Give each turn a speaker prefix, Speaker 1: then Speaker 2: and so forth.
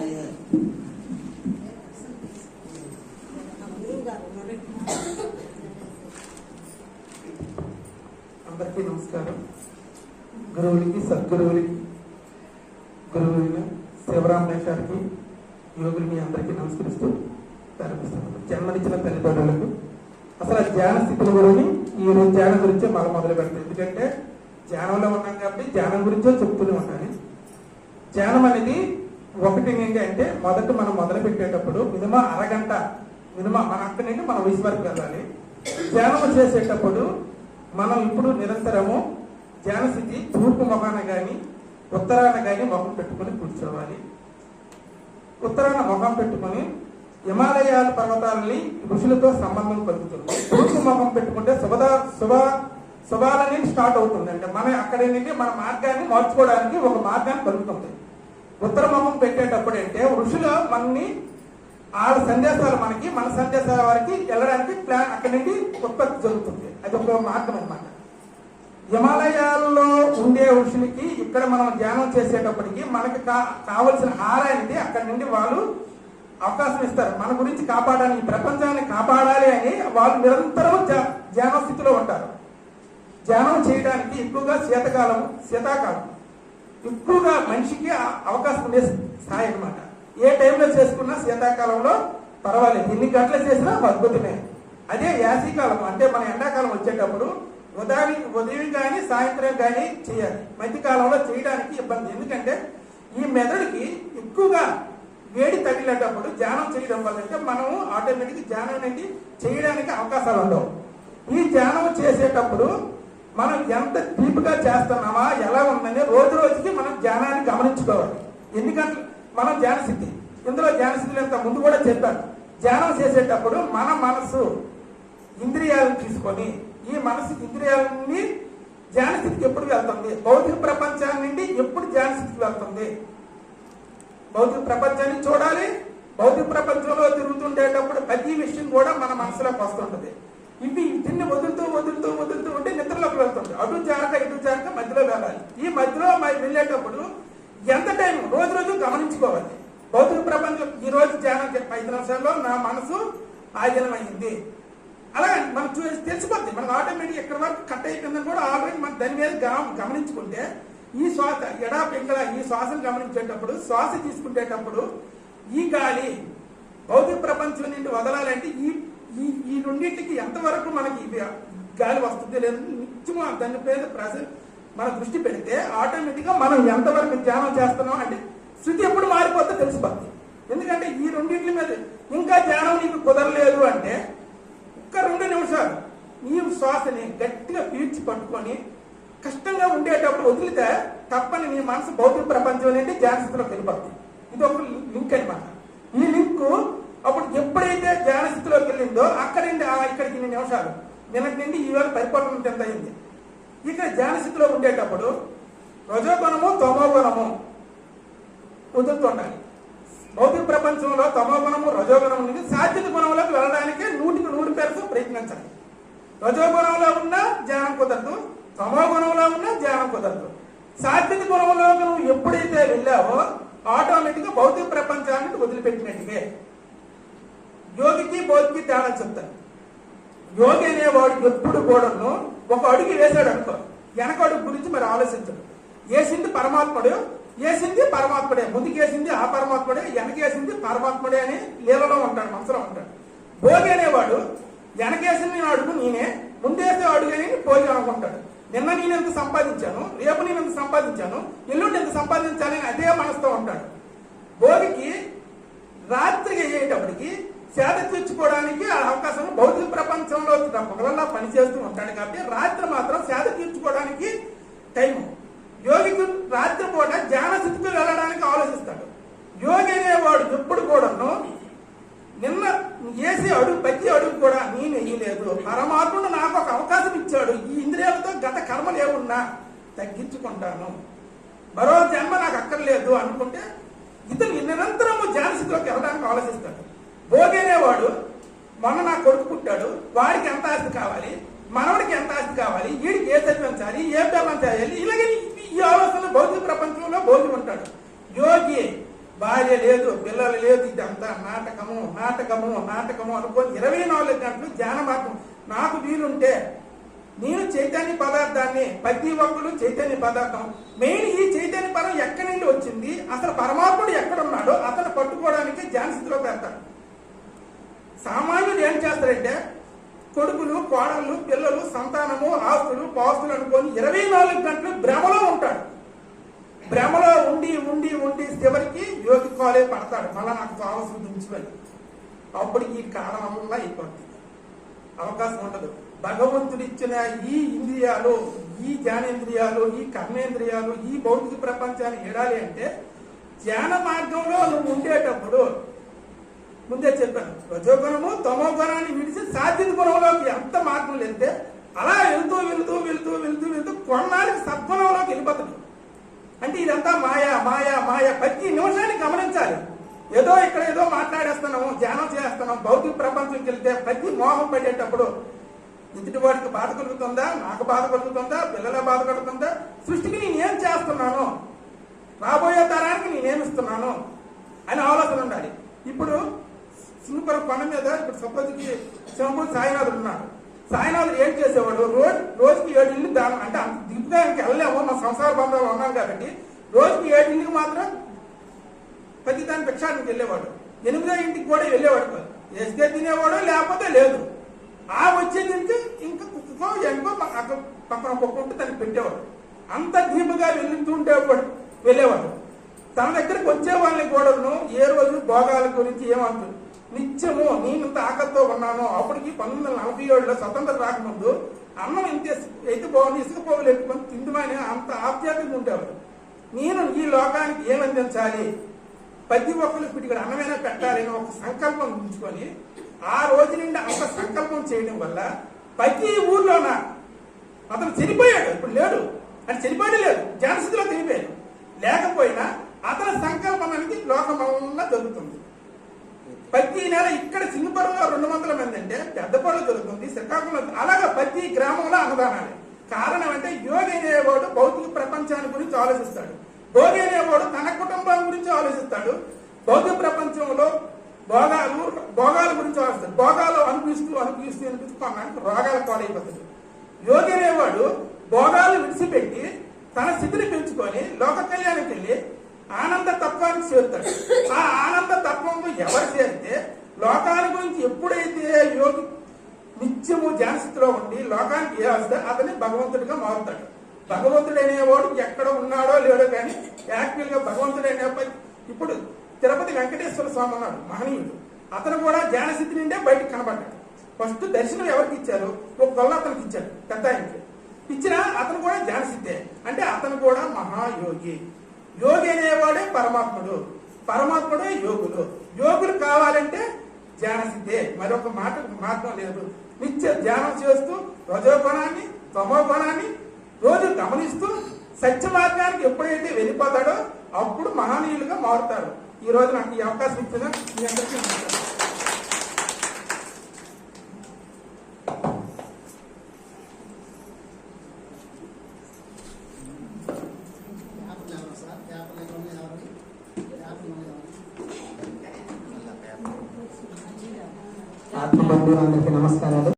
Speaker 1: అందరికీ నమస్కారం. గురువులకి, సద్గురువులకి, గురువులైన శివరామయ్య గారికి, యోగులకి అందరికీ నమస్కరిస్తూ ప్రారంభిస్తున్నాను. జన్మనిచ్చిన తల్లిదండ్రులకు అసలు ధ్యాన స్థితుల గురించి ఈరోజు ధ్యానం గురించే మొదలు పెడతాం. ఎందుకంటే ధ్యానంలో ఉన్నాం కాబట్టి ధ్యానం గురించే చెప్తూనే ఉంటాను. ధ్యానం అనేది ఒకటి ఏంటి అంటే మొదట మనం మొదలు పెట్టేటప్పుడు మినిమం అరగంట మన అక్కడి నుండి మనం వయసు వరకు వెళ్ళాలి. ధ్యానం చేసేటప్పుడు మనం ఇప్పుడు నిరంతరము ధ్యాన స్థితి తూర్పు ముఖాన కానీ ఉత్తరాన కానీ ముఖం పెట్టుకుని కూర్చోవాలి. ఉత్తరాన ముఖం పెట్టుకుని హిమాలయాల పర్వతాలని ఋషులతో సంబంధం కలుగుతుంది. తూర్పు ముఖం పెట్టుకుంటే శుభాలని స్టార్ట్ అవుతుంది. అంటే మనం అక్కడి నుండి మన మార్గాన్ని మార్చుకోవడానికి ఒక మార్గాన్ని కలుగుతుంది. ఉత్తర ముఖం పెట్టేటప్పుడు అంటే ఋషులు మనని వాళ్ళ సందేశాలు మనకి మన సందేశాల వారికి వెళ్ళడానికి ప్లాన్ అక్కడి నుండి ఉత్పత్తి జరుగుతుంది. అది ఒక మార్గం అన్నమాట. హిమాలయాల్లో ఉండే ఋషులకి ఇక్కడ మనం ధ్యానం చేసేటప్పటికి మనకి కావలసిన ఆహారానికి అక్కడి నుండి వాళ్ళు అవకాశం ఇస్తారు. మన గురించి కాపాడాలని, ప్రపంచాన్ని కాపాడాలి అని వాళ్ళు నిరంతరం ధ్యాన స్థితిలో ఉంటారు. ధ్యానం చేయడానికి ఎక్కువగా శీతాకాలం ఎక్కువగా మనిషికి అవకాశం ఉండే స్థాయి అన్నమాట. ఏ టైంలో చేసుకున్నా శీతాకాలంలో పర్వాలేదు, ఎన్ని గంటలు చేసినా అద్భుతమే. అదే యాసీకాలం అంటే మన ఎండాకాలం వచ్చేటప్పుడు ఉదయం కానీ సాయంత్రం కానీ చేయాలి. మధ్యకాలంలో చేయడానికి ఇబ్బంది. ఎందుకంటే ఈ మెదడుకి ఎక్కువగా వేడి తగిలేటప్పుడు ధ్యానం చేయడం వల్ల అంటే మనము ఆటోమేటిక్ ధ్యానం అనేది చేయడానికి అవకాశాలు ఉండవు. ఈ ధ్యానం చేసేటప్పుడు మనం ఎంత డీప్గా చేస్తున్నామా ఎలా ఉందని రోజు రోజుకి మనం ధ్యానాన్ని గమనించుకోవాలి. ఎందుకంటే మనం ధ్యాన స్థితి, ఇందులో ధ్యాన స్థితిలో ఇంత ముందు కూడా చెప్పాను. ధ్యానం చేసేటప్పుడు మన మనసు ఇంద్రియాలను తీసుకొని ఈ మనసు ఇంద్రియాలని ధ్యాన స్థితికి ఎప్పుడు వెళ్తుంది, భౌతిక ప్రపంచాన్ని నుండి ఎప్పుడు ధ్యాన స్థితికి వెళ్తుంది. భౌతిక ప్రపంచాన్ని చూడాలి. భౌతిక ప్రపంచంలో తిరుగుతుండేటప్పుడు ప్రతి విషయం కూడా మన మనసులోకి వస్తుంటది. ఇవి దీన్ని వదులుతూ ఉంటే నిద్రలోకి వెళ్తుంది. అటు జారక మధ్యలో వెళ్ళాలి. ఈ మధ్యలో వెళ్ళేటప్పుడు ఎంత టైం రోజు గమనించుకోవాలి. భౌతిక ప్రపంచం ఈ రోజు ధ్యానం 5 నిమిషాల్లో నా మనసు ఆధీనమైంది. అలాగే మనం తెలిసిపోద్ది. మనకు ఆటోమేటిక్ ఎక్కడి వరకు కట్ అయిపోయిందని కూడా ఆల్రెడీ మనం దాని మీద గమనించుకుంటే ఈ శ్వాస ఈ శ్వాసను గమనించేటప్పుడు, శ్వాస తీసుకునేటప్పుడు ఈ గాలి భౌతిక ప్రపంచం నుండి వదలాలంటే ఈ రెండింటికి ఎంతవరకు మనకి గాలి వస్తుంది లేదు నిత్యము దాని మీద మన దృష్టి పెడితే ఆటోమేటిక్గా మనం ఎంతవరకు ధ్యానం చేస్తున్నాం అంటే స్థితి ఎప్పుడు మారిపోతే తెలిసిపోతుంది. ఎందుకంటే ఈ రెండింటి మీద ఇంకా ధ్యానం నీకు కుదరలేదు అంటే ఒక్క 2 నిమిషాలు నీ శ్వాసని గట్టిగా పీల్చి పట్టుకొని కష్టంగా ఉండేటప్పుడు వదిలితే తప్పని నీ మనసు భౌతిక ప్రపంచం నుండి ధ్యాన స్థితిలోకి వెళ్ళిపోతుంది. ఇది ఒక లింక్ అనమాట. ఈ లింక్ అప్పుడు ఎప్పుడైతే ధ్యాన స్థితిలోకి వెళ్ళిందో అక్కడి నుండి ఇక్కడికి 2 నిమిషాలు నిన్నటి నుండి ఈవేళ పరిపూర్ణం ఎంత అయింది. ఇక్కడ ధ్యాన స్థితిలో ఉండేటప్పుడు రజోగుణము తమోగుణము వదులుతుండాలి. భౌతిక ప్రపంచంలో తమోగుణము రజోగుణం నుండి సాత్విక గుణంలోకి వెళ్ళడానికి 100% ప్రయత్నించాలి. రజోగుణంలో ఉన్న ధ్యానం కుదరదు, తమోగుణంలో ఉన్న ధ్యానం కుదరదు. సాత్విక గుణంలో నువ్వు ఎప్పుడైతే వెళ్ళావో ఆటోమేటిక్ గా భౌతిక ప్రపంచాన్ని వదిలిపెట్టినట్టుగా. యోగికి బౌద్ధికి తేడా చెప్తాను. యోగి అనేవాడు ఎప్పుడు కూడాను ఒక అడుగు వేసాడు అనుకో, వెనక అడుగు గురించి మరి ఆలోచించడు. వేసింది పరమాత్ముడే, ముందుకేసింది ఆ పరమాత్ముడే, వెనకేసింది పరమాత్ముడే అని లీలలో ఉంటాడు, మనసులో ఉంటాడు. భోగి అనేవాడు వెనకేసింది నేను అడుగు నేనే, ముందేసే అడుగు అని భోగి అనుకుంటాడు. నిన్న నేను ఎంత సంపాదించాను, రేపు నేను ఎంత సంపాదించాను, ఎల్లుండి ఎంత సంపాదించాలి అని అదే మనసుతో ఉంటాడు. భోగికి రాత్రికి అయ్యేటప్పటికి సేద తీర్చుకోవడానికి ఆ అవకాశం భౌతిక ప్రపంచంలో పగలల్లా పనిచేస్తూ ఉంటాడు కాబట్టి రాత్రి మాత్రం సేద తీర్చుకోవడానికి టైము. యోగికి రాత్రి పూట ధ్యాన స్థితికి వెళ్ళడానికి ఆలోచిస్తాడు. యోగి అనేవాడు ఎప్పుడు కూడాను నిన్న వేసే ప్రతి అడుగు కూడా నేను వేయలేదు, పరమాత్ముడు నాకు ఒక అవకాశం ఇచ్చాడు, ఈ ఇంద్రియాలతో గత కర్మలు ఏమున్నా తగ్గించుకుంటాను, మరో జన్మ నాకు అక్కర్లేదు అనుకుంటే ఇతను నిరంతరము ధ్యాన స్థితిలోకి వెళ్ళడానికి ఆలోచిస్తాడు. భోగి అనేవాడు మొన్న నా కొడుకు పుట్టాడు, వాడికి ఎంత ఆస్తి కావాలి, మనవడికి ఎంత ఆస్తి కావాలి, వీడికి ఏ చదివించాలి, ఏ పిల్లలు చేయాలి, ఇలాగే ఈ ఆలోచన భౌతిక ప్రపంచంలో భోగి ఉంటాడు. యోగి భార్య లేదు, పిల్లలు లేదు, ఇదంతా నాటకము నాటకము నాటకము అనుకొని 24 గంటలు ధ్యాన మార్గం. నాకు వీలుంటే నేను చైతన్య పదార్థాన్ని, ప్రతి ఒక్కరు చైతన్య పదార్థం. మెయిన్ ఈ చైతన్య పదం ఎక్కడి నుండి వచ్చింది, అసలు పరమాత్ముడు ఎక్కడున్నాడో అతను పట్టుకోవడానికి ధ్యాన స్థితిలో పెడతాడు. సామాన్యుడు ఏం చేస్తాడంటే కొడుకులు, కోడళ్ళు, పిల్లలు, సంతానము, ఆస్తులు, పాస్తులు అనుకొని 24 గంటలు భ్రమలో ఉంటాడు. భ్రమలో ఉండి ఉండి ఉండి చివరికి యోగి కాలే పడతాడు. మళ్ళా నాకు కావాల్సిన దించుకొని అప్పటికి ఈ కాలం వల్ల అయిపోతుంది, అవకాశం ఉండదు. భగవంతుడు ఇచ్చిన ఈ ఇంద్రియాలు, ఈ జ్ఞానేంద్రియాలు, ఈ కర్మేంద్రియాలు, ఈ భౌతిక ప్రపంచాన్ని ఏడాలి అంటే ధ్యాన మార్గంలో నువ్వు ఉండేటప్పుడు ముందే చెప్పాను, రజోగుణము తమో గుణాన్ని విడిచి సాత్విక గుణంలోకి ఎంత మార్గం వెళ్తే అలా వెళ్తూ వెళ్తూ వెళ్తూ వెళ్తూ వెళ్తూ కొన్నాళ్ళకి సద్గుణంలోకి వెళ్ళిపోతుంది. అంటే ఇదంతా మాయా మాయా మాయా. ప్రతి నిమిషాన్ని గమనించాలి. ఏదో ఇక్కడ ఏదో మాట్లాడేస్తున్నాము, ధ్యానం చేస్తున్నాం, భౌతిక ప్రపంచంకి వెళ్తే ప్రతి మోహం పడేటప్పుడు ఎదుటి వాడికి బాధ కలుగుతుందా, నాకు బాధ కలుగుతుందా, పిల్లల బాధ కలుగుతుందా, సృష్టికి నేనేం చేస్తున్నాను, రాబోయే తరానికి నేనేమిస్తున్నాను అని ఆలోచన ఉండాలి. ఇప్పుడు సింగపురం కొండ మీద ఇప్పుడు సపోజ్కి సింగపూర్ సాయినాథుడు ఉన్నాడు. సాయినాథుడు ఏం చేసేవాడు, రోజుకి 7 ఇల్లు దానం, అంటే అంత దిగుగా వెళ్ళలేము, మా సంసార బంధాలు ఉన్నాం కాబట్టి రోజుకి 7 ఇల్లుకి మాత్రం ప్రతి దాని భిక్షానికి వెళ్ళేవాడు. 8వ ఇంటికి కూడా వెళ్ళేవాడు కాదు. వేస్తే తినేవాడు, లేకపోతే లేదు. ఆ వచ్చే దీనికి ఇంకా కుక్కకో ఎంకో పక్కన పొక్కుంటే తనకి పెట్టేవాడు. అంత ధీముగా వెళ్ళేవాడు. తన దగ్గరకు వచ్చే వాళ్ళని కూడా ఏ రోజు భోగాల గురించి ఏమంటుంది, నిత్యము నేను ఇంత ఆకలితో ఉన్నాను. అప్పటికి 1947లో స్వతంత్రం రాకముందు అన్నం ఇంత అయితే బాగుంది, ఇసుక పోగులు ఎట్టుకొని తిందుమని అంత ఆప్యాయంగా ఉండేవాడు. నేను ఈ లోకానికి ఏం అందించాలి, ప్రతి ఒక్కరు ఇప్పుడు ఇక్కడ అన్నమైనా పెట్టాలని ఒక సంకల్పం ఉంచుకొని ఆ రోజు నుండి అంత సంకల్పం చేయడం వల్ల ప్రతి ఊర్లోన అతను చనిపోయాడు. ఇప్పుడు లేడు అంటే చనిపోయాడు, లేదు ధ్యానస్థితిలో చనిపోయాడు. లేకపోయినా అతని సంకల్పం అనేది లోకమంతా జరుగుతుంది. ప్రతి నెల ఇక్కడ సింగపురంలో 200 మంది అంటే పెద్దపల్లి జరుగుతుంది, శ్రీకాకుళం, అలాగా ప్రతి గ్రామంలో అన్నదానాలే. కారణం అంటే యోగి అనేవాడు భౌతిక ప్రపంచాన్ని గురించి ఆలోచిస్తాడు, భోగి అనేవాడు తన కుటుంబం గురించి ఆలోచిస్తాడు. భౌతిక ప్రపంచంలో భోగాల గురించి ఆలోచిస్తాడు. భోగాలు అనిపిస్తూ కొన్నానికి రోగాల పాలైపోతాడు. యోగి అనేవాడు భోగాలు విడిచిపెట్టి తన స్థితిని పెంచుకొని లోక కళ్యాణానికి వెళ్ళి ఆనంద తత్వానికి చేరుతాడు. ఆ ఆనంద తత్వంలో ఎవరు చేరితే లోకాల గురించి ఎప్పుడైతే యోగి నిత్యము ధ్యానస్థితిలో ఉండి లోకానికి ఏ వస్తే అతని భగవంతుడిగా మారుతాడు. భగవంతుడు అనేవాడు ఎక్కడ ఉన్నాడో లేడో కానీ యాక్చువల్ గా భగవంతుడు అనేవాడు ఇప్పుడు తిరుపతి వెంకటేశ్వర స్వామి ఉన్నాడు, మహనీయుడు. అతను కూడా ధ్యానస్థితి నుండే బయటకు కనబడ్డాడు. ఫస్ట్ దర్శనం ఎవరికి ఇచ్చారు, ఒక గొల్ల అతనికి ఇచ్చారు, పెద్ద ఆయనకి ఇచ్చినా అతను కూడా ధ్యానస్థితే. అంటే అతను కూడా మహాయోగి. యోగి అనేవాడే పరమాత్ముడు, పరమాత్ముడే యోగులు. యోగులు కావాలంటే ధ్యానస్థితే, మరొక మార్గం లేదు. నిత్య ధ్యానం చేస్తూ రజోగుణాన్ని తమో గుణాన్ని రోజు గమనిస్తూ సత్య మార్గానికి ఎప్పుడైతే వెళ్ళిపోతాడో అప్పుడు మహనీయులుగా మారుతారు. ఈ రోజు నాకు ఈ అవకాశం ఇచ్చిన మీ అందరికీ
Speaker 2: ఆత్మబంధువులందరికీ నమస్కారాలు.